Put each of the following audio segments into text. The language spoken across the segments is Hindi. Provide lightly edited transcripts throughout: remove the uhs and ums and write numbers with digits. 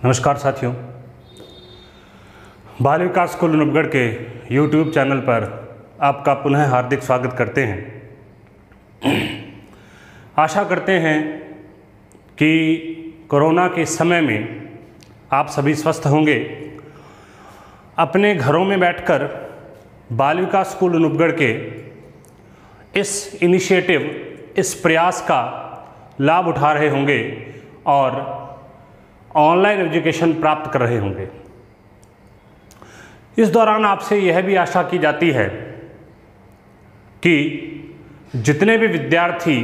नमस्कार साथियों, बाल विकास स्कूल नूरगढ़ के YouTube चैनल पर आपका पुनः हार्दिक स्वागत करते हैं। आशा करते हैं कि कोरोना के समय में आप सभी स्वस्थ होंगे। अपने घरों में बैठकर बाल विकास स्कूल नूरगढ़ के इस इनिशिएटिव, इस प्रयास का लाभ उठा रहे होंगे और ऑनलाइन एजुकेशन प्राप्त कर रहे होंगे। इस दौरान आपसे यह भी आशा की जाती है कि जितने भी विद्यार्थी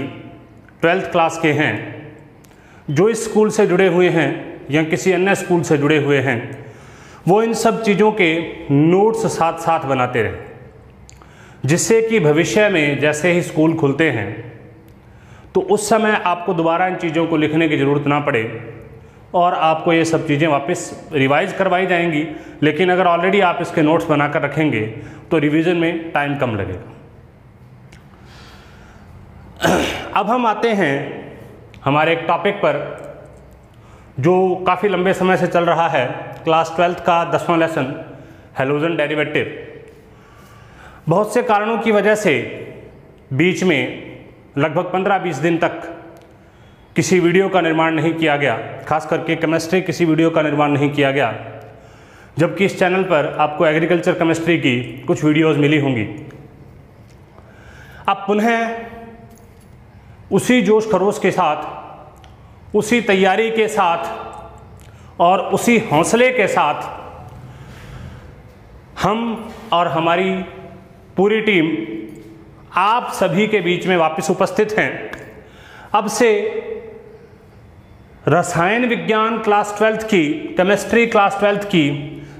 12th क्लास के हैं, जो इस स्कूल से जुड़े हुए हैं या किसी अन्य स्कूल से जुड़े हुए हैं, वो इन सब चीज़ों के नोट्स साथ साथ बनाते रहें, जिससे कि भविष्य में जैसे ही स्कूल खुलते हैं तो उस समय आपको दोबारा इन चीज़ों को लिखने की ज़रूरत ना पड़े और आपको ये सब चीज़ें वापस रिवाइज करवाई जाएंगी। लेकिन अगर ऑलरेडी आप इसके नोट्स बनाकर रखेंगे तो रिवीजन में टाइम कम लगेगा। अब हम आते हैं हमारे एक टॉपिक पर जो काफ़ी लंबे समय से चल रहा है, क्लास 12th का 10वां लेसन हैलोजन डेरिवेटिव। बहुत से कारणों की वजह से बीच में लगभग 15-20 दिन तक किसी वीडियो का निर्माण नहीं किया गया, खास करके केमिस्ट्री किसी वीडियो का निर्माण नहीं किया गया, जबकि इस चैनल पर आपको एग्रीकल्चर केमिस्ट्री की कुछ वीडियोस मिली होंगी। अब पुनः उसी जोश खरोश के साथ, उसी तैयारी के साथ और उसी हौसले के साथ हम और हमारी पूरी टीम आप सभी के बीच में वापस उपस्थित हैं। अब से रसायन विज्ञान क्लास 12th की, केमिस्ट्री क्लास 12th की,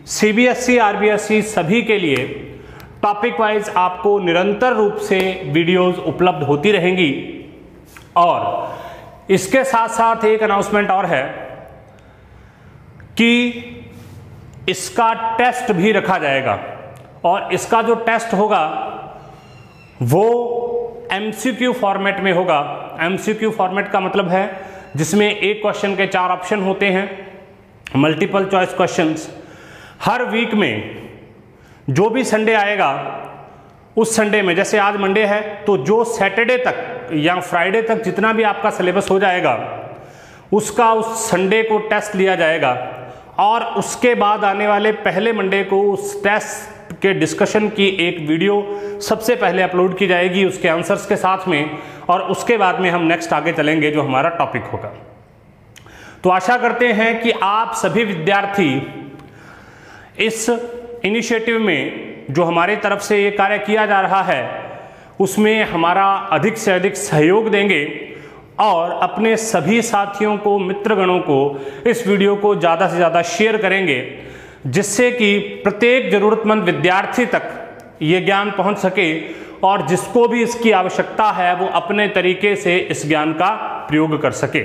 सीबीएसई आरबीएसई सभी के लिए टॉपिक वाइज आपको निरंतर रूप से वीडियोस उपलब्ध होती रहेंगी। और इसके साथ साथ एक अनाउंसमेंट और है कि इसका टेस्ट भी रखा जाएगा और इसका जो टेस्ट होगा वो एमसीक्यू फॉर्मेट में होगा। एमसीक्यू फॉर्मेट का मतलब है जिसमें एक क्वेश्चन के 4 ऑप्शन होते हैं, मल्टीपल चॉइस क्वेश्चंस। हर वीक में जो भी संडे आएगा उस संडे में, जैसे आज मंडे है तो जो सैटरडे तक या फ्राइडे तक जितना भी आपका सिलेबस हो जाएगा उसका उस संडे को टेस्ट लिया जाएगा और उसके बाद आने वाले पहले मंडे को उस टेस्ट के डिस्कशन की एक वीडियो सबसे पहले अपलोड की जाएगी उसके आंसर्स के साथ में, और उसके बाद में हम नेक्स्ट आगे चलेंगे जो हमारा टॉपिक होगा। तो आशा करते हैं कि आप सभी विद्यार्थी इस इनिशिएटिव में जो हमारे तरफ से ये कार्य किया जा रहा है उसमें हमारा अधिक से अधिक सहयोग देंगे और अपने सभी साथियों को, मित्रगणों को इस वीडियो को ज़्यादा से ज़्यादा शेयर करेंगे, जिससे कि प्रत्येक ज़रूरतमंद विद्यार्थी तक ये ज्ञान पहुंच सके और जिसको भी इसकी आवश्यकता है वो अपने तरीके से इस ज्ञान का प्रयोग कर सके।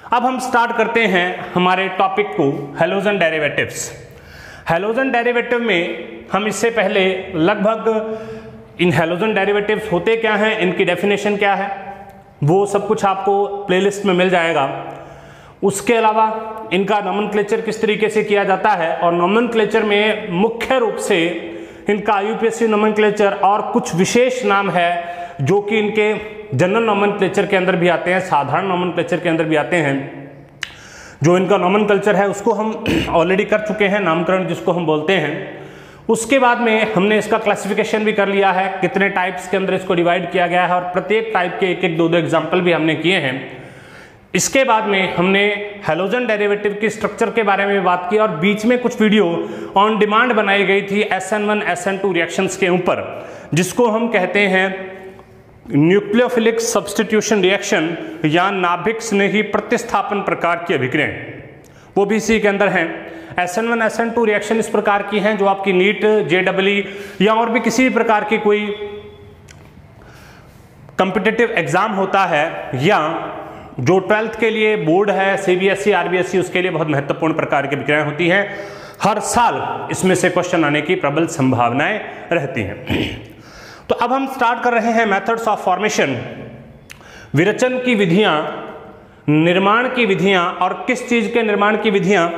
अब हम स्टार्ट करते हैं हमारे टॉपिक को, हैलोजन डेरिवेटिव्स। हैलोजन डेरिवेटिव में हम इससे पहले लगभग इन हैलोजन डेरिवेटिव्स होते क्या हैं, इनकी डेफिनेशन क्या है, वो सब कुछ आपको प्लेलिस्ट में मिल जाएगा। उसके अलावा इनका नोमेनक्लेचर किस तरीके से किया जाता है, और नोमेनक्लेचर में मुख्य रूप से इनका यूपीएससी नोमेनक्लेचर और कुछ विशेष नाम है जो कि इनके जनरल नोमेनक्लेचर के अंदर भी आते हैं, साधारण नोमेनक्लेचर के अंदर भी आते हैं। जो इनका नोमेनक्लेचर है उसको हम ऑलरेडी कर चुके हैं, नामकरण जिसको हम बोलते हैं। उसके बाद में हमने इसका क्लासिफिकेशन भी कर लिया है, कितने टाइप्स के अंदर इसको डिवाइड किया गया है और प्रत्येक टाइप के 1-1, 2-2 एग्जाम्पल भी हमने किए हैं। इसके बाद में हमने हैलोजन डेरिवेटिव की स्ट्रक्चर के बारे में बात की और बीच में कुछ वीडियो ऑन डिमांड बनाई गई थी SN1 SN2 रिएक्शंस के ऊपर, जिसको हम कहते हैं न्यूक्लियोफिलिक सब्स्टिट्यूशन रिएक्शन या नाभिक स्नेही प्रतिस्थापन प्रकार की अभिक्रियाएं, वो भी इसी के अंदर हैं। SN1 SN2 रिएक्शन इस प्रकार की हैं जो आपकी नीट, JEE या और भी किसी भी प्रकार की कोई कॉम्पिटिटिव एग्जाम होता है या जो 12th के लिए बोर्ड है, सीबीएसई आरबीएसई, उसके लिए बहुत महत्वपूर्ण प्रकार की विक्रियाएं होती हैं। हर साल इसमें से क्वेश्चन आने की प्रबल संभावनाएं रहती हैं। तो अब हम स्टार्ट कर रहे हैं मेथड्स ऑफ फॉर्मेशन, विरचन की विधियां निर्माण की विधियां, और किस चीज के निर्माण की विधियां,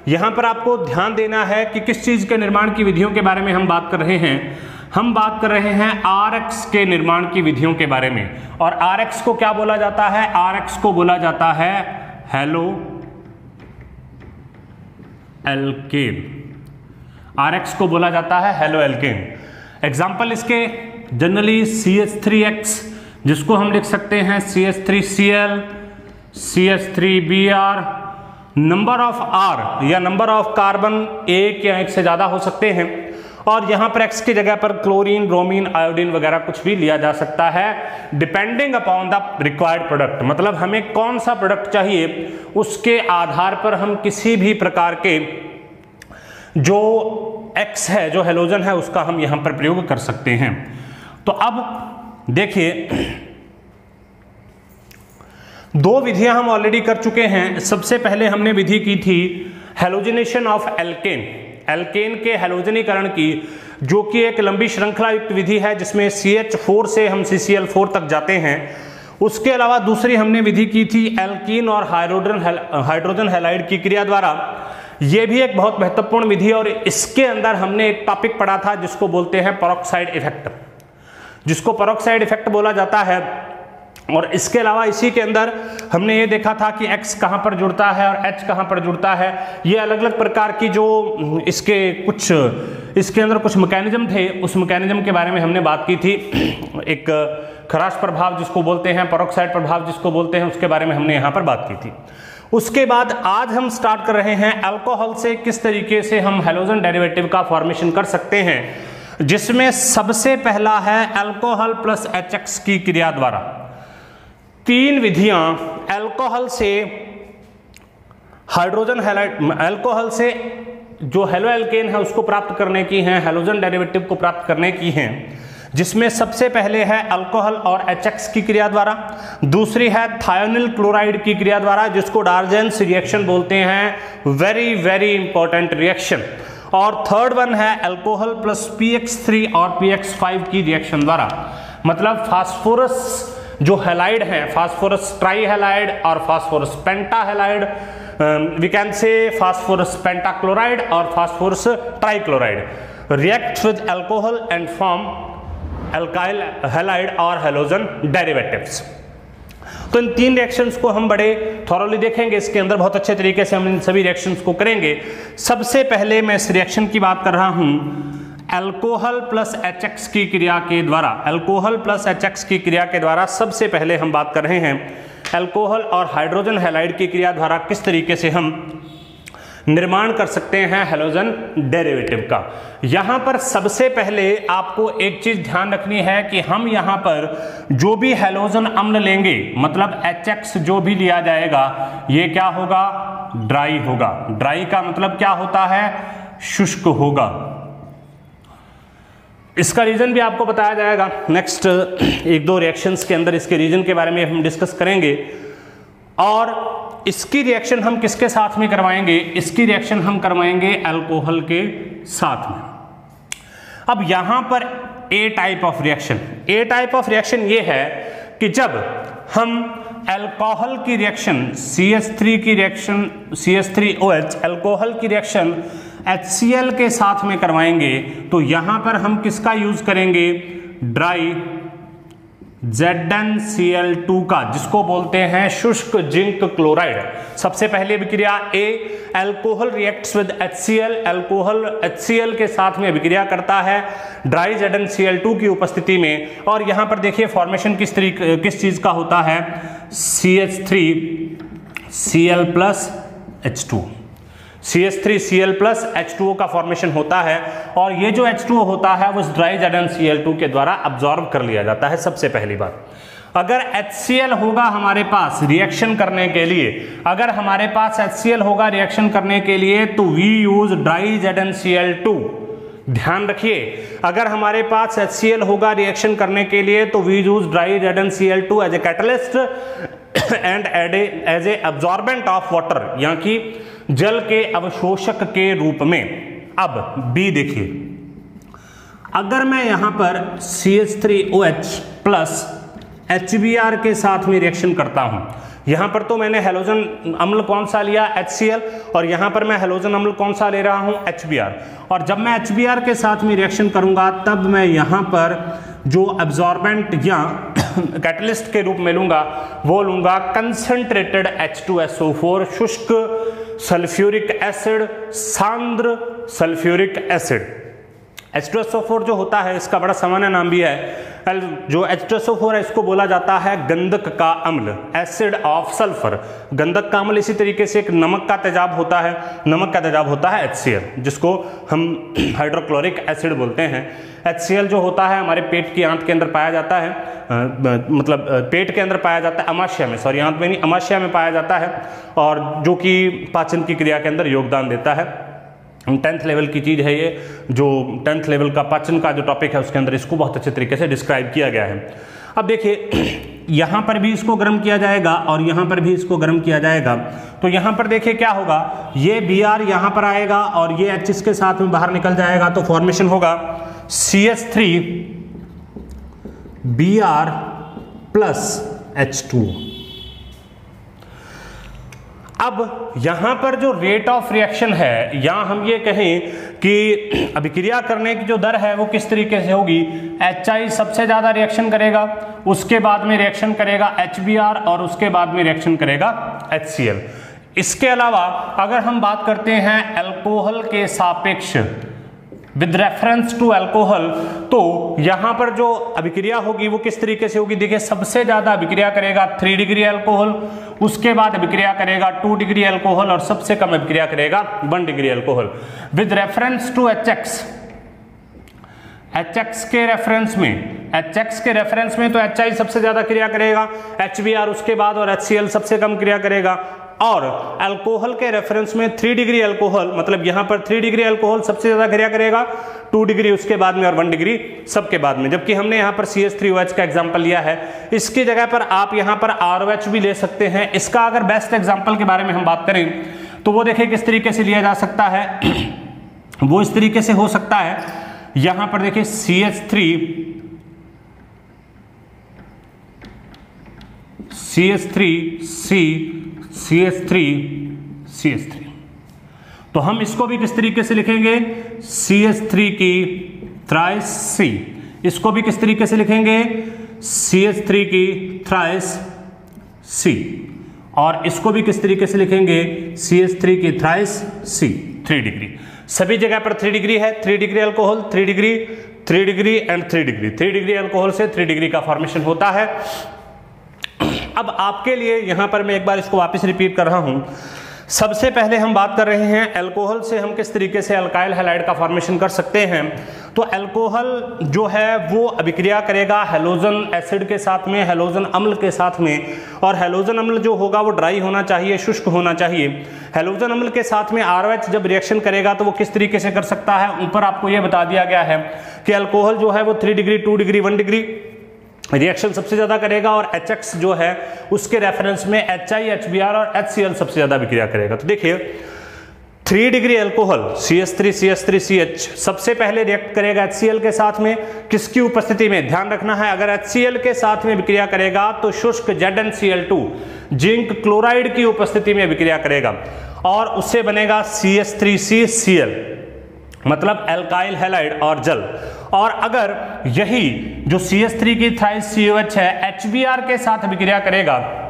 यहां पर आपको ध्यान देना है कि किस चीज के निर्माण की विधियों के बारे में हम बात कर रहे हैं। हम बात कर रहे हैं आरएक्स के निर्माण की विधियों के बारे में। और आरएक्स को क्या बोला जाता है? आरएक्स को बोला जाता है हेलो एल्केन। आरएक्स को बोला जाता है हेलो एल्केन। एग्जाम्पल इसके जनरली CH3X, जिसको हम लिख सकते हैं CH3Cl, CH3Br। Number of R या नंबर ऑफ कार्बन एक या एक से ज्यादा हो सकते हैं, और यहां पर X की जगह पर क्लोरीन, ब्रोमीन, आयोडीन वगैरह कुछ भी लिया जा सकता है, depending upon the required product. मतलब हमें कौन सा प्रोडक्ट चाहिए उसके आधार पर हम किसी भी प्रकार के जो X है, जो हेलोजन है, उसका हम यहां पर प्रयोग कर सकते हैं। तो अब देखिए, दो विधियां हम ऑलरेडी कर चुके हैं। सबसे पहले हमने विधि की थी हेलोजिनेशन ऑफ एल्केन, एल्केन के हेलोजनीकरण की, जो कि एक लंबी श्रृंखला युक्त विधि है जिसमें CH4 से हम CCl4 तक जाते हैं। उसके अलावा दूसरी हमने विधि की थी एल्कीन और हाइड्रोजन हैलाइड की क्रिया द्वारा। यह भी एक बहुत महत्वपूर्ण विधि, और इसके अंदर हमने एक टॉपिक पढ़ा था जिसको बोलते हैं पेरोक्साइड इफेक्ट, जिसको पेरोक्साइड इफेक्ट बोला जाता है। और इसके अलावा इसी के अंदर हमने ये देखा था कि X कहाँ पर जुड़ता है और H कहाँ पर जुड़ता है। ये अलग अलग प्रकार की जो इसके अंदर कुछ मैकेनिज्म थे, उस मैकेनिज्म के बारे में हमने बात की थी। एक खराश प्रभाव जिसको बोलते हैं, पेरोक्साइड प्रभाव जिसको बोलते हैं, उसके बारे में हमने यहाँ पर बात की थी। उसके बाद आज हम स्टार्ट कर रहे हैं अल्कोहल से किस तरीके से हम हेलोजन डेरिवेटिव का फॉर्मेशन कर सकते हैं, जिसमें सबसे पहला है अल्कोहल प्लस HX की क्रिया द्वारा। तीन विधियां अल्कोहल से हाइड्रोजन हैलाइड, अल्कोहल से जो हेलो एल्केन है उसको प्राप्त करने की हैं, हेलोजन डेरिवेटिव को प्राप्त करने की हैं, जिसमें सबसे पहले है अल्कोहल और HX की क्रिया द्वारा, दूसरी है थायोनिल क्लोराइड की क्रिया द्वारा, जिसको डार्जेंस रिएक्शन बोलते हैं, वेरी वेरी इंपॉर्टेंट रिएक्शन, और थर्ड वन है अल्कोहल प्लस PX3 और PX5 की रिएक्शन द्वारा। मतलब फास्फोरस जो हैलाइड है, फास्फोरस ट्राई हैलाइड और phosphorus pentahalide, we can say phosphorus pentachloride और phosphorus trichloride react with alcohol and form alkyl halide और हेलोजन डेरिवेटिव्स। तो इन तीन रिएक्शंस को हम बड़े थॉरोली देखेंगे, इसके अंदर बहुत अच्छे तरीके से हम इन सभी रिएक्शंस को करेंगे। सबसे पहले मैं इस रिएक्शन की बात कर रहा हूं अल्कोहल प्लस HX की क्रिया के द्वारा। अल्कोहल प्लस HX की क्रिया के द्वारा सबसे पहले हम बात कर रहे हैं अल्कोहल और हाइड्रोजन हैलाइड की क्रिया द्वारा किस तरीके से हम निर्माण कर सकते हैं हेलोजन डेरिवेटिव का। यहां पर सबसे पहले आपको एक चीज ध्यान रखनी है कि हम यहां पर जो भी हेलोजन अम्ल लेंगे, मतलब HX जो भी लिया जाएगा, ये क्या होगा? ड्राई होगा। ड्राई का मतलब क्या होता है? शुष्क होगा। इसका रीजन भी आपको बताया जाएगा नेक्स्ट एक दो रिएक्शंस के अंदर, इसके रीजन के बारे में हम डिस्कस करेंगे। और इसकी रिएक्शन हम किसके साथ में करवाएंगे? इसकी रिएक्शन हम करवाएंगे अल्कोहल के साथ में। अब यहां पर a type of reaction, a type of reaction ये है कि जब हम अल्कोहल की रिएक्शन CH3 की रिएक्शन CH3OH अल्कोहल की रिएक्शन HCl के साथ में करवाएंगे, तो यहां पर हम किसका यूज करेंगे? ड्राई ZnCl2 का, जिसको बोलते हैं शुष्क जिंक क्लोराइड। सबसे पहले अभिक्रिया A, alcohol reacts with HCl, alcohol HCl के साथ में अभिक्रिया करता है ड्राई ZnCl2 की उपस्थिति में। और यहां पर देखिए फॉर्मेशन किस चीज का होता है? CH3Cl plus H2, CH3Cl plus H2O का फॉर्मेशन होता है। और ये जो H2O होता है वो इस ड्राई ZnCl2 के द्वारा अब्जॉर्ब कर लिया जाता है। सबसे पहली बात, अगर HCl होगा हमारे पास रिएक्शन करने के लिए, अगर हमारे पास HCl होगा रिएक्शन करने के लिए, तो वी यूज ड्राई ZnCl2। ध्यान रखिए, अगर हमारे पास HCl होगा रिएक्शन करने के लिए तो we use dry ZnCl2 as a catalyst and as a absorbent of water, यानी कि जल के अवशोषक के रूप में। अब बी देखिए, अगर मैं यहां पर CH3OH प्लस HBr के साथ में रिएक्शन करता हूं, यहां पर तो मैंने हैलोजन अम्ल कौन सा लिया, HCl, और यहां पर मैं हैलोजन अम्ल कौन सा ले रहा हूं, HBr। और जब मैं HBr के साथ में रिएक्शन करूंगा तब मैं यहां पर जो एब्जॉर्बेंट या कैटलिस्ट के रूप में लूंगा वो लूंगा कंसंट्रेटेड H2SO4 शुष्क सल्फ्यूरिक एसिड, सांद्र सल्फ्यूरिक एसिड। H2SO4 जो होता है इसका बड़ा सामान्य नाम भी है, जो H2SO4 है इसको बोला जाता है गंधक का अम्ल, एसिड ऑफ सल्फर। गंधक का अम्ल इसी तरीके से एक नमक का तेजाब होता है, नमक का तेजाब होता है HCl, जिसको हम हाइड्रोक्लोरिक एसिड बोलते हैं। HCl जो होता है हमारे पेट की आंत के अंदर पाया जाता है, मतलब पेट के अंदर पाया जाता है, अमाशय में, सॉरी आंत में नहीं, अमाशय में पाया जाता है, और जो कि पाचन की क्रिया के अंदर योगदान देता है। 10th लेवल की चीज़ है ये, जो 10th लेवल का पाचन का जो टॉपिक है उसके अंदर इसको बहुत अच्छे तरीके से डिस्क्राइब किया गया है। अब देखिए यहाँ पर भी इसको गर्म किया जाएगा और यहाँ पर भी इसको गर्म किया जाएगा, तो यहाँ पर देखिए क्या होगा, ये Br यहाँ पर आएगा और ये H इसके साथ में बाहर निकल जाएगा, तो फॉर्मेशन होगा CH3 Br प्लस H2। अब यहां पर जो रेट ऑफ रिएक्शन है, या हम ये कहें कि अभिक्रिया करने की जो दर है वो किस तरीके से होगी, HI सबसे ज्यादा रिएक्शन करेगा, उसके बाद में रिएक्शन करेगा HBr और उसके बाद में रिएक्शन करेगा HCl। इसके अलावा अगर हम बात करते हैं अल्कोहल के सापेक्ष विद रेफरेंस टू अल्कोहल, तो यहां पर जो अभिक्रिया होगी वो किस तरीके से होगी, देखिए सबसे ज्यादा अभिक्रिया करेगा 3 डिग्री अल्कोहल, उसके बाद अभिक्रिया करेगा 2 डिग्री अल्कोहल और सबसे कम अभिक्रिया करेगा 1 degree alcohol. With reference to HX, HX के रेफरेंस में तो HI सबसे ज्यादा क्रिया करेगा, HBr उसके बाद और HCl सबसे कम क्रिया करेगा। और अल्कोहल के रेफरेंस में 3 डिग्री अल्कोहल, मतलब यहां पर 3 डिग्री अल्कोहल सबसे ज्यादा क्रिया करेगा, 2 डिग्री उसके बाद में और 1 डिग्री सबके बाद में। जबकि हमने यहां पर CH3OH का एग्जांपल लिया है, इसकी जगह पर आप यहां पर ROH भी ले सकते हैं। इसका अगर बेस्ट एग्जांपल के बारे में हम बात करें तो वो देखिए किस तरीके से लिया जा सकता है, वो इस तरीके से हो सकता है, यहां पर देखिए CH3 तो हम इसको भी किस तरीके से लिखेंगे, CH3 की थ्राइस C, इसको भी किस तरीके से लिखेंगे, CH3 की थ्राइस C, और इसको भी किस तरीके से लिखेंगे, CH3 की थ्राइस C। 3 डिग्री, सभी जगह पर 3 डिग्री है, 3 degree alcohol, 3 degree, 3 degree and 3 degree, 3 degree alcohol से 3 डिग्री का फॉर्मेशन होता है। अब आपके लिए यहां पर मैं एक बार इसको वापस रिपीट कर रहा हूं। सबसे पहले हम बात कर रहे हैं अल्कोहल से हम किस तरीके से अल्काइल हैलाइड का फॉर्मेशन कर सकते हैं। तो अल्कोहल जो है वो अभिक्रिया करेगा हैलोजन एसिड के साथ में, हैलोजन अम्ल के साथ में, और हैलोजन अम्ल जो होगा वो ड्राई होना चाहिए, शुष्क होना चाहिए। हैलोजन अम्ल के साथ में ROH जब रिएक्शन करेगा तो वो किस तरीके से कर सकता है, ऊपर आपको ये बता दिया गया है कि अल्कोहल जो है वो 3 डिग्री, 2 डिग्री, 1 डिग्री रिएक्शन सबसे ज्यादा करेगा, और HX जो है उसके रेफरेंस में HI, HBr और HCl सबसे ज्यादा अभिक्रिया करेगा। तो देखिए 3 डिग्री अल्कोहल CH3CH3CH सबसे पहले रिएक्ट करेगा HCl के साथ में, किसकी उपस्थिति में, ध्यान रखना है अगर HCl के साथ में अभिक्रिया करेगा तो शुष्क ZnCl2 जिंक क्लोराइड की उपस्थिति में अभिक्रिया करेगा, और उससे बनेगा CH3CCl मतलब एल्काइल हैलाइड और जल। और अगर यही जो CH3 की थ्राइस COH है HBr के साथ अभिक्रिया करेगा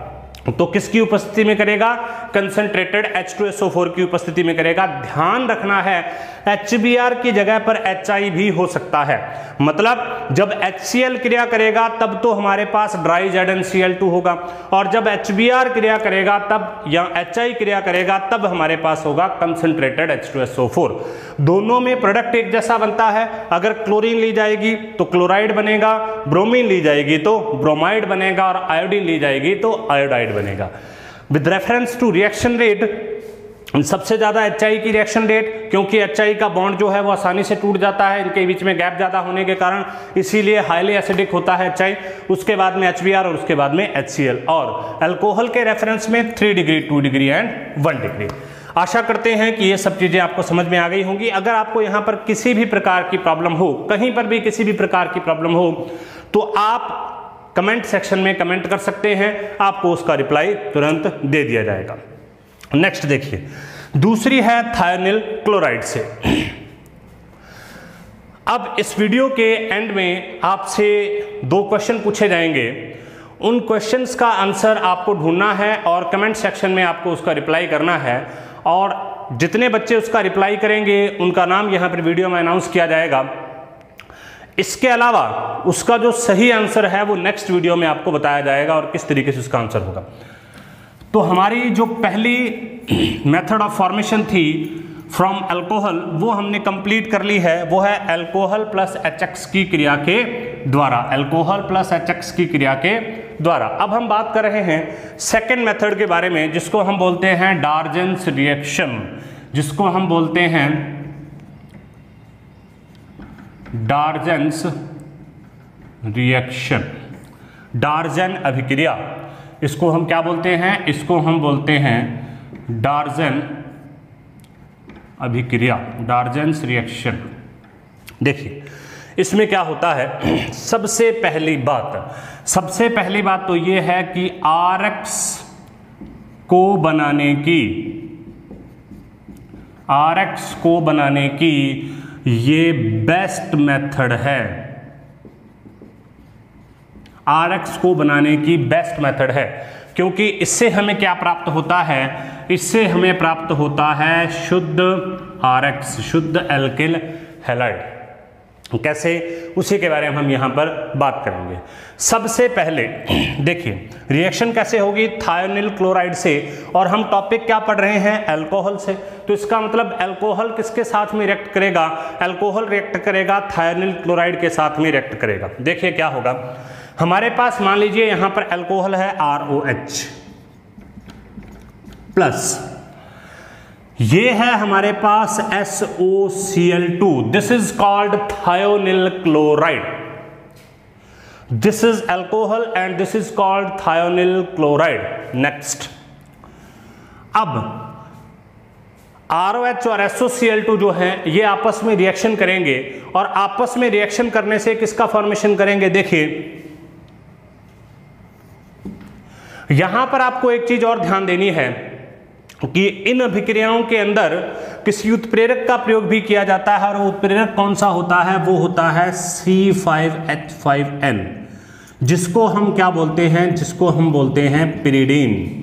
तो किसकी उपस्थिति में करेगा, कंसंट्रेटेड H2SO4 की उपस्थिति में करेगा। ध्यान रखना है HBr की जगह पर HI भी हो सकता है, मतलब जब HCl क्रिया करेगा तब तो हमारे पास ड्राई ZnCl2 होगा, और जब HBr क्रिया करेगा तब, या HI क्रिया करेगा तब हमारे पास होगा कंसंट्रेटेड H2SO4। दोनों में प्रोडक्ट एक जैसा बनता है, अगर क्लोरीन ली जाएगी तो क्लोराइड बनेगा, ब्रोमीन ली जाएगी तो ब्रोमाइड बनेगा, और आयोडीन ली जाएगी तो आयोडाइड बनेगा। With reference to reaction rate, सबसे ज्यादा HI की रिएक्शन रेट, क्योंकि HI का बॉन्ड जो है वो आसानी से टूट जाता है इनके बीच में गैप ज्यादा होने के कारण, इसीलिए हाईली एसिडिक होता है HI, उसके बाद में HBr और उसके बाद में HCl। और अल्कोहल के रेफरेंस में 3 डिग्री, 2 डिग्री एंड 1 डिग्री। आशा करते हैं कि ये सब चीजें आपको समझ में आ गई होंगी। अगर आपको यहाँ पर किसी भी प्रकार की प्रॉब्लम हो, कहीं पर भी किसी भी प्रकार की प्रॉब्लम हो, तो आप कमेंट सेक्शन में कमेंट कर सकते हैं, आपको उसका रिप्लाई तुरंत दे दिया जाएगा। नेक्स्ट देखिए, दूसरी है थायोनिल क्लोराइड से। अब इस वीडियो के एंड में आपसे 2 क्वेश्चन पूछे जाएंगे, उन क्वेश्चंस का आंसर आपको ढूंढना है और कमेंट सेक्शन में आपको उसका रिप्लाई करना है, और जितने बच्चे उसका रिप्लाई करेंगे उनका नाम यहाँ पर वीडियो में अनाउंस किया जाएगा। इसके अलावा उसका जो सही आंसर है वो नेक्स्ट वीडियो में आपको बताया जाएगा और किस तरीके से उसका आंसर होगा। तो हमारी जो पहली मेथड ऑफ फॉर्मेशन थी फ्रॉम अल्कोहल वो हमने कंप्लीट कर ली है, वो है अल्कोहल प्लस HX की क्रिया के द्वारा, अल्कोहल प्लस HX की क्रिया के द्वारा। अब हम बात कर रहे हैं सेकेंड मेथड के बारे में, जिसको हम बोलते हैं डार्जेंस रिएक्शन, जिसको हम बोलते हैं डार्जेंस रिएक्शन, डार्जन अभिक्रिया। इसको हम क्या बोलते हैं? इसको हम बोलते हैं डार्जन अभिक्रिया, डार्जेंस रिएक्शन। देखिए इसमें क्या होता है, सबसे पहली बात तो ये है कि RX को बनाने की ये बेस्ट मेथड है, RX को बनाने की बेस्ट मेथड है, क्योंकि इससे हमें क्या प्राप्त होता है? इससे हमें प्राप्त होता है शुद्ध RX, शुद्ध एल्किल हैलाइड। कैसे, उसी के बारे में हम यहां पर बात करेंगे। सबसे पहले देखिए रिएक्शन कैसे होगी थायोनिल क्लोराइड से, और हम टॉपिक क्या पढ़ रहे हैं? अल्कोहल से। तो इसका मतलब अल्कोहल किसके साथ में रिएक्ट करेगा? अल्कोहल रिएक्ट करेगा थायोनिल क्लोराइड के साथ में रिएक्ट करेगा। देखिए क्या होगा, हमारे पास मान लीजिए यहां पर अल्कोहल है ROH प्लस, ये है हमारे पास SOCl2, this is called thionyl chloride, this is alcohol and this is called thionyl chloride. Next, अब ROH और SOCl2 जो है ये आपस में रिएक्शन करेंगे, और आपस में रिएक्शन करने से किसका फॉर्मेशन करेंगे? देखिए यहां पर आपको एक चीज और ध्यान देनी है कि इन अभिक्रियाओं के अंदर किसी उत्प्रेरक का प्रयोग भी किया जाता है, और वो उत्प्रेरक कौन सा होता है? वो होता है C5H5N, जिसको हम क्या बोलते हैं? जिसको हम बोलते हैं पिरिडीन,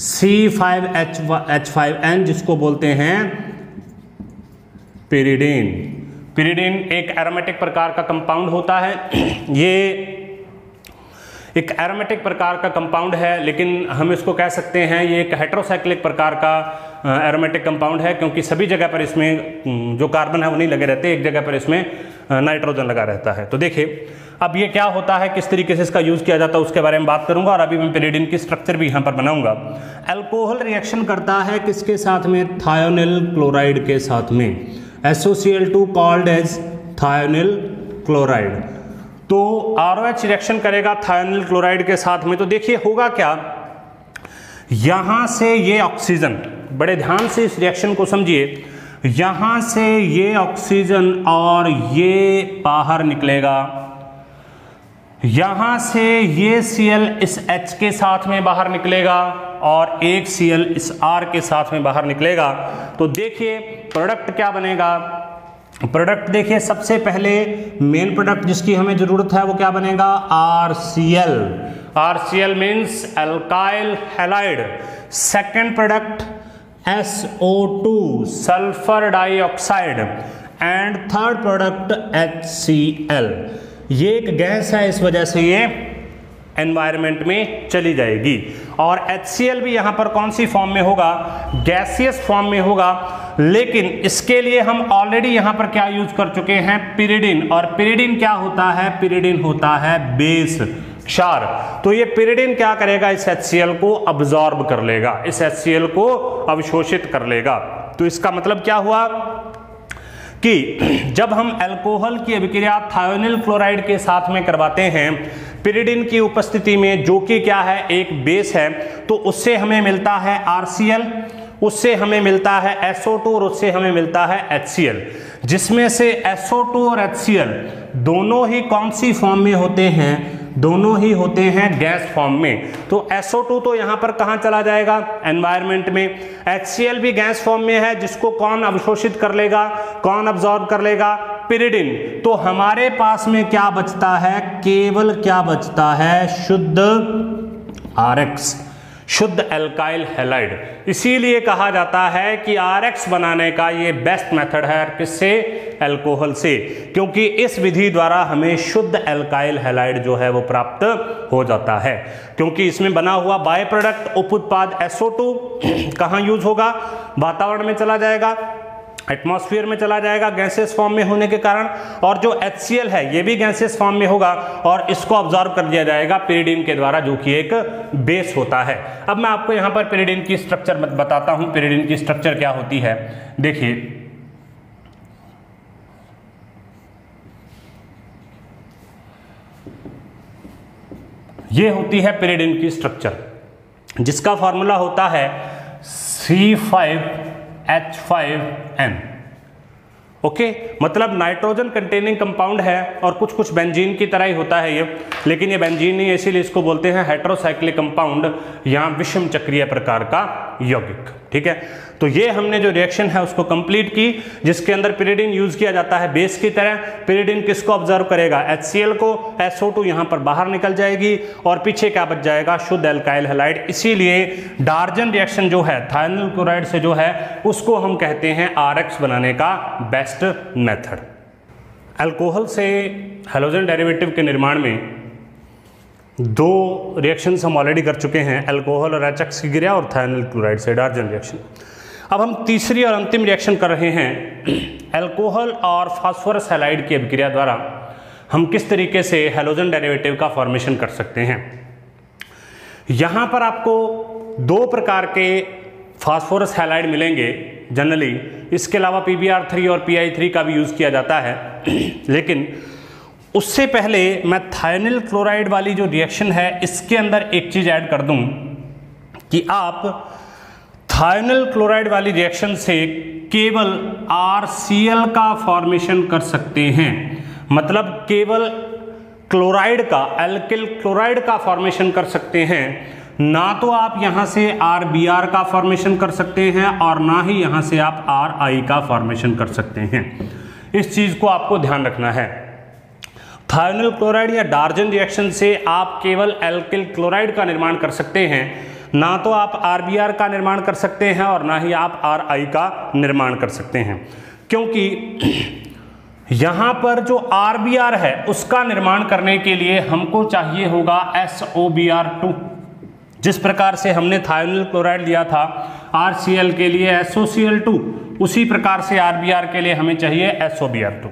C5H5N जिसको बोलते हैं पिरिडीन। पिरिडीन एक एरोमेटिक प्रकार का कंपाउंड होता है, ये एक एरोमेटिक प्रकार का कंपाउंड है, लेकिन हम इसको कह सकते हैं ये एक हेटेरोसाइक्लिक प्रकार का एरोमेटिक कंपाउंड है, क्योंकि सभी जगह पर इसमें जो कार्बन है वो नहीं लगे रहते, एक जगह पर इसमें नाइट्रोजन लगा रहता है। तो देखिए अब ये क्या होता है, किस तरीके से इसका यूज किया जाता है उसके बारे में बात करूंगा, और अभी मैं पिरिडीन की स्ट्रक्चर भी यहाँ पर बनाऊंगा। अल्कोहल रिएक्शन करता है किसके साथ में? थायोनिल क्लोराइड के साथ में, SOCl2 called as thionyl chloride. तो ROH रिएक्शन करेगा थायोनिल क्लोराइड के साथ में। तो देखिए होगा क्या, यहां से ये ऑक्सीजन, बड़े ध्यान से इस रिएक्शन को समझिए, यहां से ये ऑक्सीजन और ये बाहर निकलेगा, यहां से ये Cl इस H के साथ में बाहर निकलेगा, और एक Cl इस R के साथ में बाहर निकलेगा। तो देखिए प्रोडक्ट क्या बनेगा? प्रोडक्ट देखिए सबसे पहले मेन प्रोडक्ट जिसकी हमें जरूरत है वो क्या बनेगा? RCl। RCl means alkyl halide. Second product SO2 sulphur dioxide, and third product HCl। ये एक गैस है, इस वजह से ये एनवायरनमेंट में चली जाएगी, और HCl भी यहां पर कौन सी फॉर्म में होगा? गैसियस फॉर्म में होगा। लेकिन इसके लिए हम ऑलरेडी यहां पर क्या यूज कर चुके हैं? पिरिडीन। और पिरिडीन क्या होता है? पिरिडीन होता है बेस क्षार। तो ये पिरिडीन क्या करेगा? इस HCl को अब्जॉर्ब कर लेगा, इस HCl को अवशोषित कर लेगा। तो इसका मतलब क्या हुआ कि जब हम अल्कोहल की अभिक्रिया थायोनिल क्लोराइड के साथ में करवाते हैं पिरिडीन की उपस्थिति में, जो कि क्या है? एक बेस है, तो उससे हमें मिलता है RCl, उससे हमें मिलता है SO2, और उससे हमें मिलता है HCl, जिसमें से SO2 और HCl दोनों ही कौन सी फॉर्म में होते हैं? दोनों ही होते हैं गैस फॉर्म में। तो SO2 तो यहां पर कहां चला जाएगा, एनवायरमेंट में। HCl भी गैस फॉर्म में है, जिसको कौन अवशोषित कर लेगा, कौन अब्जॉर्ब कर लेगा, पिरिडिन। तो हमारे पास में क्या बचता है, केवल क्या बचता है, शुद्ध RX, शुद्ध एल्काइल हैलाइड। इसीलिए कहा जाता है कि RX बनाने का ये बेस्ट मेथड है, किससे, अल्कोहल से, क्योंकि इस विधि द्वारा हमें शुद्ध एल्काइल हैलाइड जो है वो प्राप्त हो जाता है। क्योंकि इसमें बना हुआ बाय प्रोडक्ट उप उत्पाद SO2 कहाँ यूज होगा, वातावरण में चला जाएगा, एटमॉस्फेयर में चला जाएगा गैसेस फॉर्म में होने के कारण, और जो HCl है ये भी गैसेस फॉर्म में होगा और इसको ऑब्जॉर्व कर दिया जाएगा पिरिडिन के द्वारा, जो कि एक बेस होता है। अब मैं आपको यहां पर पिरिडिन की स्ट्रक्चर बताता हूं, पिरिडिन की स्ट्रक्चर क्या होती है। देखिए, ये होती है पिरिडिन की स्ट्रक्चर, जिसका फॉर्मूला होता है C5H5N। ओके, मतलब नाइट्रोजन कंटेनिंग कंपाउंड है और कुछ कुछ बेंजीन की तरह ही होता है ये, लेकिन ये बेंजीन नहीं है, इसीलिए इसको बोलते हैं हेटेरोसाइक्लिक कंपाउंड या विषम चक्रीय प्रकार का यौगिक। ठीक है, तो ये हमने जो रिएक्शन है उसको कंप्लीट की, जिसके अंदर पिरिडिन यूज किया जाता है बेस की तरह। पिरिडिन किसको ऑब्जर्व करेगा, HCl को, SO2 यहां पर बाहर निकल जाएगी और पीछे क्या बच जाएगा, शुद्ध एल्काइल हैलाइड। इसीलिए डार्जन रिएक्शन जो है थायनिल क्लोराइड से जो है उसको हम कहते हैं RX बनाने का बेस्ट मेथड। अल्कोहल से हैलोजन डेरिवेटिव के निर्माण में दो रिएक्शंस हम ऑलरेडी कर चुके हैं, अल्कोहल और HX की क्रिया और थायनिल क्लोराइड से डार्जन रिएक्शन। अब हम तीसरी और अंतिम रिएक्शन कर रहे हैं, अल्कोहल और फास्फोरस हैलाइड की अभिक्रिया द्वारा हम किस तरीके से हैलोजन डेरिवेटिव का फॉर्मेशन कर सकते हैं। यहां पर आपको दो प्रकार के फास्फोरस हैलाइड मिलेंगे जनरली, इसके अलावा PbR3 और PI3 का भी यूज किया जाता है। लेकिन उससे पहले मैं थायनिल क्लोराइड वाली जो रिएक्शन है इसके अंदर एक चीज ऐड कर दूं कि आप थायनिल क्लोराइड वाली रिएक्शन से केवल RCl का फॉर्मेशन कर सकते हैं, मतलब केवल क्लोराइड का, एल्किल क्लोराइड का फॉर्मेशन कर सकते हैं, ना तो आप यहां से RBr का फॉर्मेशन कर सकते हैं और ना ही यहां से आप RI का फॉर्मेशन कर सकते हैं। इस चीज को आपको ध्यान रखना है। थायनिल क्लोराइड या डार्जन रिएक्शन से आप केवल एल्किल क्लोराइड का निर्माण कर सकते हैं, ना तो आप RBr का निर्माण कर सकते हैं और ना ही आप RI का निर्माण कर सकते हैं, क्योंकि यहां पर जो RBr है उसका निर्माण करने के लिए हमको चाहिए होगा SOBr2। जिस प्रकार से हमने थायनिल क्लोराइड लिया था RCl के लिए SOCl2, उसी प्रकार से RBr के लिए हमें चाहिए SOBr2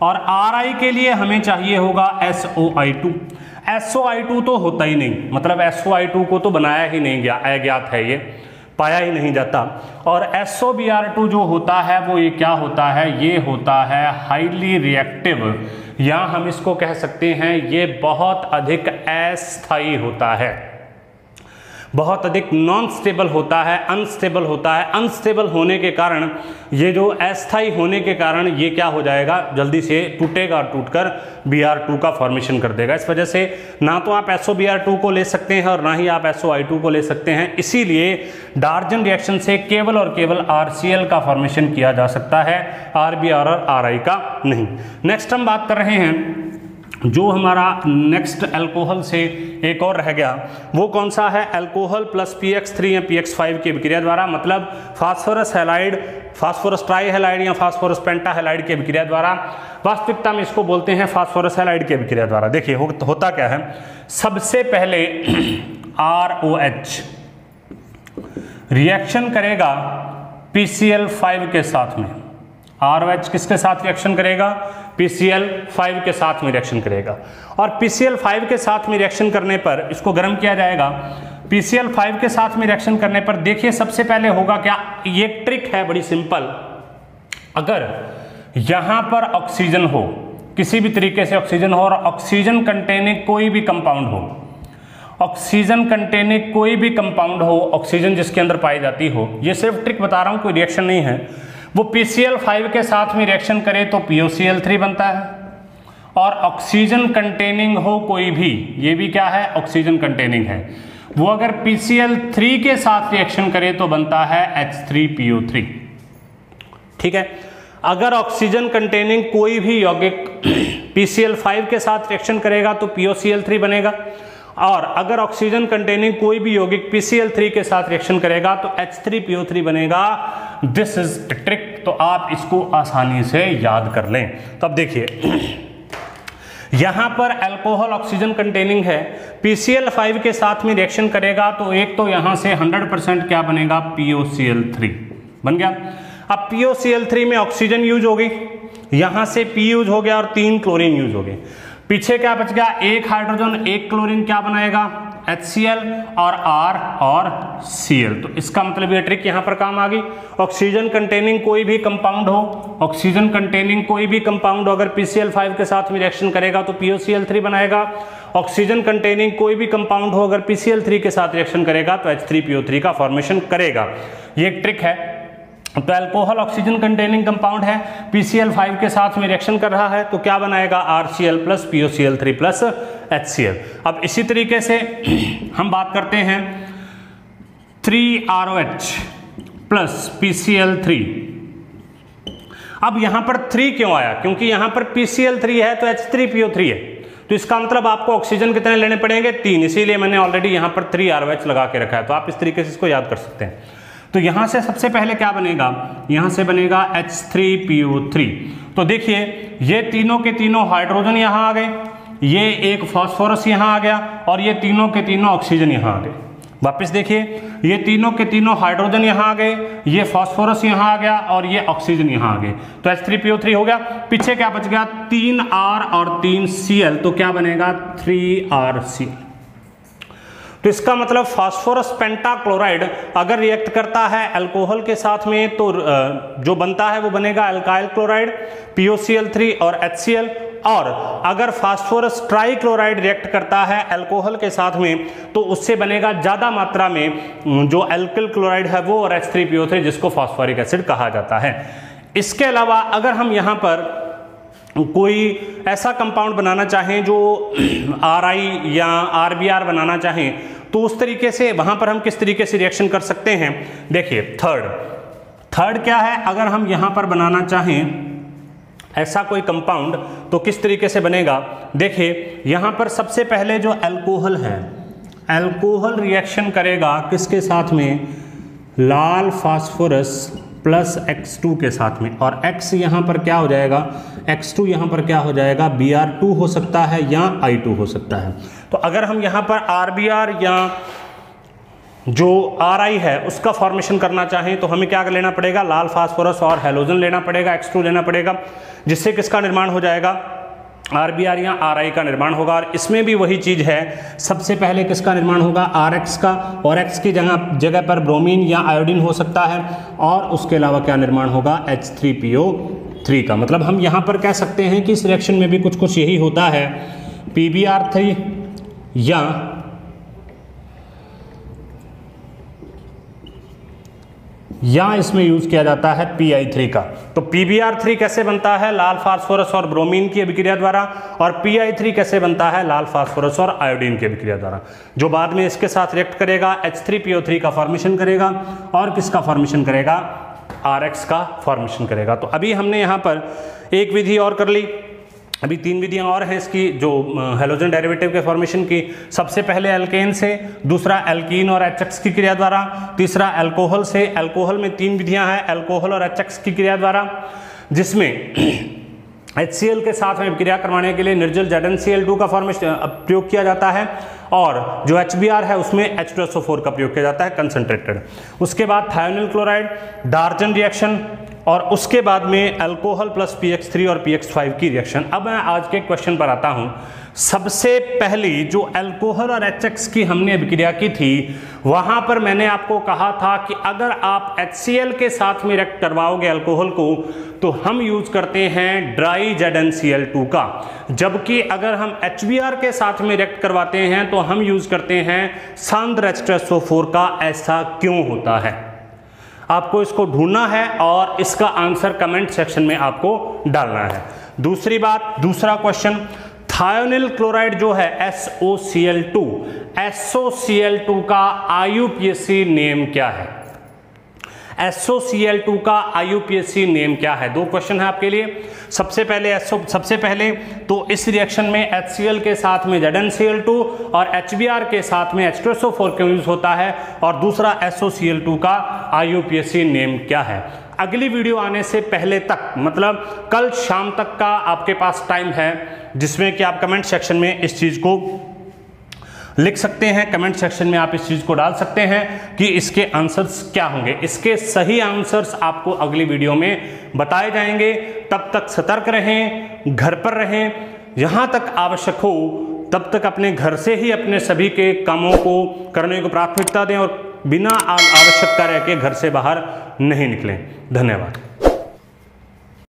और RI के लिए हमें चाहिए होगा SOI2। SOI2 तो होता ही नहीं, मतलब SOI2 को तो बनाया ही नहीं गया, अज्ञात है, ये पाया ही नहीं जाता। और SOBr2 जो होता है वो ये क्या होता है, ये होता है हाईली रिएक्टिव, या हम इसको कह सकते हैं ये बहुत अधिक अस्थायी होता है, बहुत अधिक नॉन स्टेबल होता है, अनस्टेबल होता है। अनस्टेबल होने के कारण, ये जो अस्थायी होने के कारण ये क्या हो जाएगा, जल्दी से टूटेगा और टूटकर Br2 का फॉर्मेशन कर देगा। इस वजह से ना तो आप SOBr2 को ले सकते हैं और ना ही आप SOI2 को ले सकते हैं। इसीलिए डार्जन रिएक्शन से केवल और केवल RCl का फॉर्मेशन किया जा सकता है, RBr और RI का नहीं। नेक्स्ट हम बात कर रहे हैं, जो हमारा नेक्स्ट अल्कोहल से एक और रह गया वो कौन सा है, अल्कोहल प्लस PX3 या PX5 की अभिक्रिया द्वारा, मतलब फास्फोरस हैलाइड, फास्फोरस ट्राईहैलाइड या फास्फोरस पेंटाहैलाइड की अभिक्रिया द्वारा। वास्तविकता में इसको बोलते हैं फास्फोरस हैलाइड की अभिक्रिया द्वारा। देखिए होता क्या है, सबसे पहले ROH रिएक्शन करेगा PCl5 के साथ में। ROH किसके साथ रिएक्शन करेगा, PCl5 के साथ में रिएक्शन करेगा, और PCl5 के साथ में रिएक्शन करने पर इसको गर्म किया जाएगा। PCl5 के साथ में रिएक्शन करने पर देखिए सबसे पहले होगा क्या, ये ट्रिक है बड़ी सिंपल। अगर यहां पर ऑक्सीजन हो, किसी भी तरीके से ऑक्सीजन हो और ऑक्सीजन कंटेनिंग कोई भी कंपाउंड हो, ऑक्सीजन कंटेनिंग कोई भी कंपाउंड हो, ऑक्सीजन जिसके अंदर पाई जाती हो, ये सिर्फ ट्रिक बता रहा हूं, कोई रिएक्शन नहीं है। वो PCl5 के साथ में रिएक्शन करे तो POCl3 बनता है, और ऑक्सीजन कंटेनिंग हो कोई भी, ये भी क्या है, ऑक्सीजन कंटेनिंग है, वो अगर PCl3 के साथ रिएक्शन करे तो बनता है H3PO3। ठीक है, अगर ऑक्सीजन कंटेनिंग कोई भी यौगिक PCl5 के साथ रिएक्शन करेगा तो POCl3 बनेगा, और अगर ऑक्सीजन कंटेनिंग कोई भी यौगिक PCl3 के साथ रिएक्शन करेगा तो H3PO3 बनेगा। दिस इज ट्रिक, तो आप इसको आसानी से याद कर लें। तो अब देखिए यहां पर अल्कोहल ऑक्सीजन कंटेनिंग है, PCl5 के साथ में रिएक्शन करेगा तो एक तो यहां से 100% क्या बनेगा, POCl3 बन गया। अब POCl3 में ऑक्सीजन यूज हो गई, यहां से P यूज हो गया और 3 क्लोरीन यूज हो गए, पीछे क्या बच गया, एक हाइड्रोजन एक क्लोरीन क्या बनाएगा, HCl और R और Cl। तो इसका मतलब ये ट्रिक यहां पर काम आ गई। ऑक्सीजन कंटेनिंग कोई भी कंपाउंड हो, ऑक्सीजन कंटेनिंग कोई भी कंपाउंड अगर PCl5 के साथ में रिएक्शन करेगा तो POCl3 बनाएगा, ऑक्सीजन कंटेनिंग कोई भी कंपाउंड हो अगर PCl3 के साथ रिएक्शन करेगा तो H3PO3 का फॉर्मेशन करेगा। ये एक ट्रिक है। तो अल्कोहल ऑक्सीजन कंटेनिंग कंपाउंड है, PCl5 के साथ में रिएक्शन कर रहा है तो क्या बनाएगा, RCl plus POCl3 plus HCl। अब इसी तरीके से हम बात करते हैं 3ROH प्लस PCl3। अब यहां पर 3 क्यों आया, क्योंकि यहां पर PCl3 है तो H3PO3 है, तो इसका मतलब आपको ऑक्सीजन कितने लेने पड़ेंगे, 3, इसीलिए मैंने ऑलरेडी यहां पर 3ROH लगा के रखा है। तो आप इस तरीके से इसको याद कर सकते हैं। तो यहां से सबसे पहले क्या बनेगा, यहां से बनेगा H3PO3। तो देखिए ये तीनों के तीनों हाइड्रोजन यहां आ गए, ये एक फास्फोरस यहां आ गया और ये तीनों के तीनों ऑक्सीजन यहां आ गए। वापस देखिए ये तीनों के तीनों हाइड्रोजन यहां आ गए, ये फास्फोरस यहां आ गया और ये ऑक्सीजन यहां आ गए। तो H3PO3 हो गया। पीछे क्या बच गया, 3R और 3Cl, तो क्या बनेगा 3RCl। तो इसका मतलब फास्फोरस पेंटाक्लोराइड अगर रिएक्ट करता है अल्कोहल के साथ में तो जो बनता है वो बनेगा अल्काइल क्लोराइड, POCl3 और HCl। और अगर फास्फोरस ट्राइक्लोराइड रिएक्ट करता है अल्कोहल के साथ में तो उससे बनेगा ज्यादा मात्रा में जो अल्किल क्लोराइड है वो और H3PO3 जिसको फास्फोरिक एसिड कहा जाता है। इसके अलावा अगर हम यहाँ पर कोई ऐसा कंपाउंड बनाना चाहें जो RI या RBR बनाना चाहें तो उस तरीके से वहां पर हम किस तरीके से रिएक्शन कर सकते हैं। देखिए थर्ड क्या है, अगर हम यहां पर बनाना चाहें ऐसा कोई कंपाउंड तो किस तरीके से बनेगा। देखिए यहां पर सबसे पहले जो अल्कोहल है, अल्कोहल रिएक्शन करेगा किसके साथ में, लाल फास्फोरस प्लस X2 के साथ में, और X यहाँ पर क्या हो जाएगा, X2 यहाँ पर क्या हो जाएगा, Br2 हो सकता है या I2 हो सकता है। तो अगर हम यहाँ पर RBR या जो RI है उसका फॉर्मेशन करना चाहें तो हमें क्या लेना पड़ेगा, लाल फास्फोरस और हैलोजन लेना पड़ेगा, X2 लेना पड़ेगा, जिससे किसका निर्माण हो जाएगा, RBR या RI का निर्माण होगा। और इसमें भी वही चीज है, सबसे पहले किसका निर्माण होगा, RX का, और X की जगह पर ब्रोमीन या आयोडीन हो सकता है, और उसके अलावा क्या निर्माण होगा, H3PO3 का। मतलब हम यहाँ पर कह सकते हैं कि इस रिएक्शन में भी कुछ कुछ यही होता है, PBr3 या इसमें यूज किया जाता है Pi3 का। तो PBr3 कैसे बनता है, लाल फास्फोरस और ब्रोमीन की अभिक्रिया द्वारा, और Pi3 कैसे बनता है, लाल फास्फोरस और आयोडीन की अभिक्रिया द्वारा, जो बाद में इसके साथ रिएक्ट करेगा, H3PO3 का फॉर्मेशन करेगा, और किसका फॉर्मेशन करेगा, RX का फॉर्मेशन करेगा। तो अभी हमने यहाँ पर एक विधि और कर ली, अभी 3 विधियां और हैं इसकी जो हैलोजन डेरिवेटिव के फॉर्मेशन की। सबसे पहले अल्केन से, दूसरा एल्कीन और HX की क्रिया द्वारा, तीसरा अल्कोहल से। अल्कोहल में 3 विधियां हैं, अल्कोहल और HX की क्रिया द्वारा, जिसमें HCl के साथ में क्रिया करवाने के लिए निर्जल ZnCl2 का फॉर्मेशन प्रयोग किया जाता है, और जो HBr है उसमें H2SO4 का प्रयोग किया जाता है कंसंट्रेटेड। उसके बाद थायोनिल क्लोराइड, डार्जन रिएक्शन, और उसके बाद में अल्कोहल प्लस PX3 और PX5 की रिएक्शन। अब मैं आज के क्वेश्चन पर आता हूं। सबसे पहली जो अल्कोहल और HX की हमने अभिक्रिया की थी, वहां पर मैंने आपको कहा था कि अगर आप HCl के साथ में रिएक्ट करवाओगे अल्कोहल को तो हम यूज करते हैं ड्राई ZnCl2 का, जबकि अगर हम HBr के साथ में रिएक्ट करवाते हैं तो हम यूज करते हैं सांद्र H2SO4 का। ऐसा क्यों होता है, आपको इसको ढूंढना है और इसका आंसर कमेंट सेक्शन में आपको डालना है। दूसरी बात, दूसरा क्वेश्चन, थायोनिल क्लोराइड जो है SOCl2, SOCl2 का IUPAC नेम क्या है? SOCl2 का IUPAC नेम क्या है? दो क्वेश्चन है आपके लिए। सबसे पहले तो इस रिएक्शन में HCl के साथ में ZnCl2 और HBr के साथ में H2SO4 का यूज होता है, और दूसरा SOCl2 का IUPAC नेम क्या है? अगली वीडियो आने से पहले तक, मतलब कल शाम तक का आपके पास टाइम है, जिसमें कि आप कमेंट सेक्शन में इस चीज को लिख सकते हैं। कमेंट सेक्शन में आप इस चीज को डाल सकते हैं कि इसके आंसर्स क्या होंगे। इसके सही आंसर्स आपको अगली वीडियो में बताए जाएंगे। तब तक सतर्क रहें, घर पर रहें, जहां तक आवश्यक हो तब तक अपने घर से ही अपने सभी के कामों को करने को प्राथमिकता दें और बिना आवश्यकता रह के घर से बाहर नहीं निकलें। धन्यवाद।